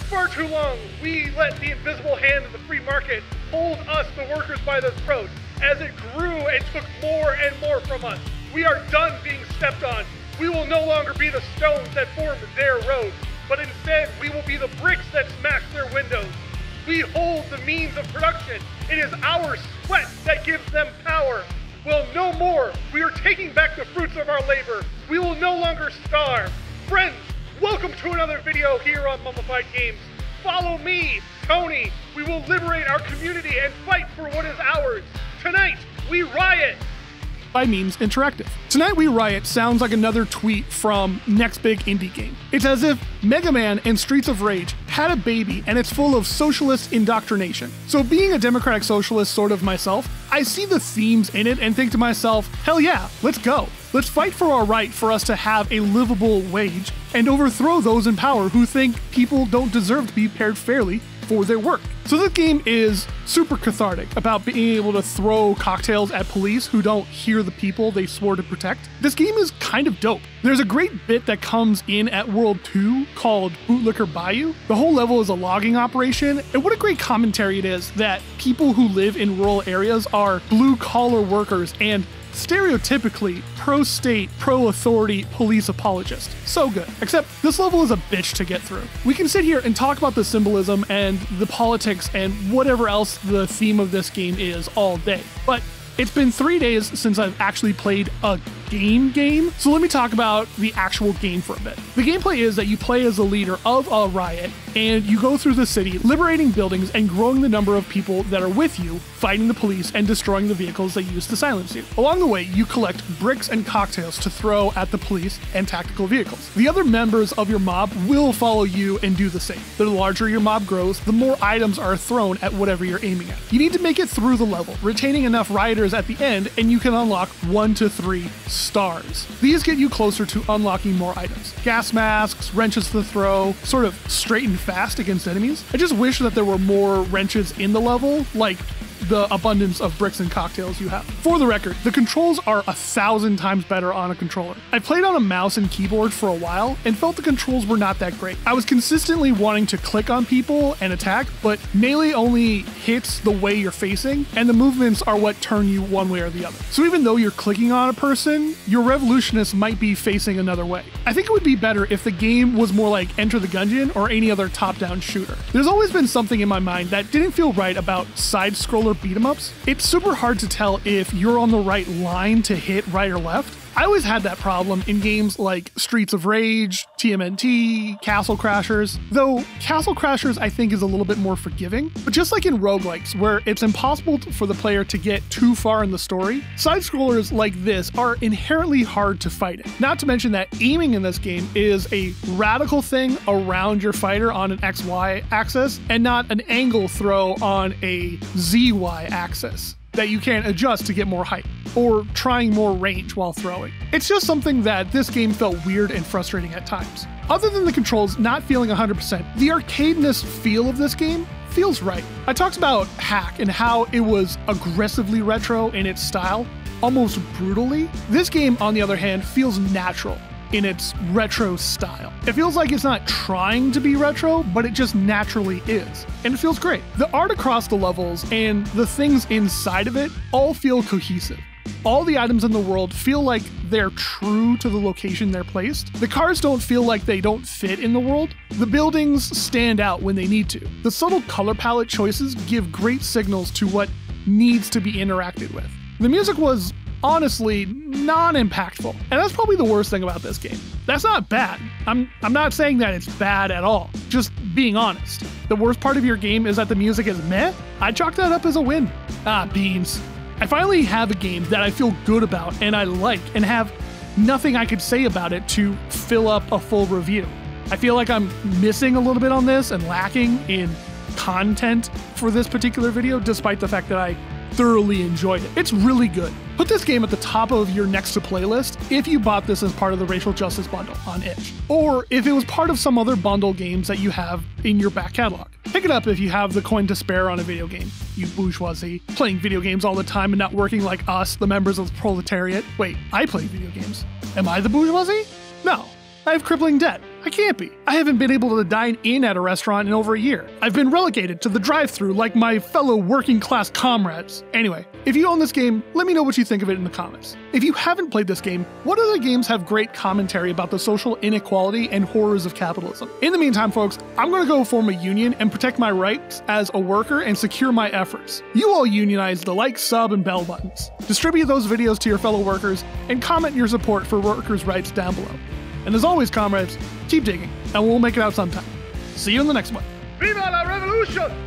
far too long, we let the invisible hand of the free market hold us, the workers, by the throat as it grew and took more and more from us. We are done being stepped on. We will no longer be the stones that form their roads, but instead we will be the bricks that smash their windows. We hold the means of production. It is our sweat that gives them power. Well, no more. We are taking back the fruits of our labor. We will no longer starve. Friends, welcome to another video here on Mummified Games. Follow me, Tony. We will liberate our community and fight for what is ours. Tonight, we riot. By Memes Interactive. Tonight We Riot sounds like another tweet from Next Big Indie Game. It's as if Mega Man and Streets of Rage had a baby and it's full of socialist indoctrination. So being a democratic socialist sort of myself, I see the themes in it and think to myself, hell yeah, let's go. Let's fight for our right for us to have a livable wage and overthrow those in power who think people don't deserve to be paired fairly for their work. So this game is super cathartic about being able to throw cocktails at police who don't hear the people they swore to protect. This game is kind of dope. There's a great bit that comes in at World 2 called Bootlicker Bayou. The whole level is a logging operation, and what a great commentary it is that people who live in rural areas are blue-collar workers and stereotypically pro-state, pro-authority police apologist. So good. Except this level is a bitch to get through. We can sit here and talk about the symbolism and the politics and whatever else the theme of this game is all day. But it's been 3 days since I've actually played a game, so let me talk about the actual game for a bit. The gameplay is that you play as the leader of a riot, and you go through the city, liberating buildings and growing the number of people that are with you, fighting the police and destroying the vehicles they use to silence you. Along the way, you collect bricks and cocktails to throw at the police and tactical vehicles. The other members of your mob will follow you and do the same. The larger your mob grows, the more items are thrown at whatever you're aiming at. You need to make it through the level, retaining enough rioters at the end, and you can unlock 1 to 3 stars. These get you closer to unlocking more items. Gas masks, wrenches to throw, sort of straight and fast against enemies. I just wish that there were more wrenches in the level, like the abundance of bricks and cocktails you have. For the record, the controls are 1,000 times better on a controller. I played on a mouse and keyboard for a while and felt the controls were not that great. I was consistently wanting to click on people and attack, but melee only hits the way you're facing, and the movements are what turn you one way or the other. So even though you're clicking on a person, your revolutionist might be facing another way. I think it would be better if the game was more like Enter the Gungeon or any other top-down shooter. There's always been something in my mind that didn't feel right about side-scroller beat-em-ups. It's super hard to tell if you're on the right line to hit right or left. I always had that problem in games like Streets of Rage, TMNT, Castle Crashers, though Castle Crashers I think is a little bit more forgiving. But just like in roguelikes, where it's impossible for the player to get too far in the story, side-scrollers like this are inherently hard to fight in. Not to mention that aiming in this game is a radical thing around your fighter on an XY axis, and not an angle throw on a ZY axis that you can adjust to get more height, or trying more range while throwing. It's just something that this game felt weird and frustrating at times. Other than the controls not feeling 100%, the arcadeness feel of this game feels right. I talked about Hack and how it was aggressively retro in its style, almost brutally. This game, on the other hand, feels natural in its retro style. It feels like it's not trying to be retro, but it just naturally is. And it feels great. The art across the levels and the things inside of it all feel cohesive. All the items in the world feel like they're true to the location they're placed. The cars don't feel like they don't fit in the world. The buildings stand out when they need to. The subtle color palette choices give great signals to what needs to be interacted with. The music was honestly non-impactful, and that's probably the worst thing about this game. That's not bad. I'm not saying that it's bad at all, just being honest. The worst part of your game is that the music is meh? I'd chalk that up as a win. Ah, beans. I finally have a game that I feel good about and I like, and have nothing I could say about it to fill up a full review. I feel like I'm missing a little bit on this and lacking in content for this particular video, despite the fact that I thoroughly enjoyed it. It's really good. Put this game at the top of your next to playlist if you bought this as part of the Racial Justice Bundle on itch, or if it was part of some other bundle games that you have in your back catalog. Pick it up if you have the coin to spare on a video game, you bourgeoisie, playing video games all the time and not working like us, the members of the proletariat. Wait, I play video games. Am I the bourgeoisie? No. I have crippling debt. I can't be. I haven't been able to dine in at a restaurant in over a year. I've been relegated to the drive-thru like my fellow working class comrades. Anyway, if you own this game, let me know what you think of it in the comments. If you haven't played this game, what other games have great commentary about the social inequality and horrors of capitalism? In the meantime, folks, I'm gonna go form a union and protect my rights as a worker and secure my efforts. You all unionize the like, sub, and bell buttons. Distribute those videos to your fellow workers and comment your support for workers' rights down below. And as always, comrades, keep digging, and we'll make it out sometime. See you in the next one. Viva la revolution!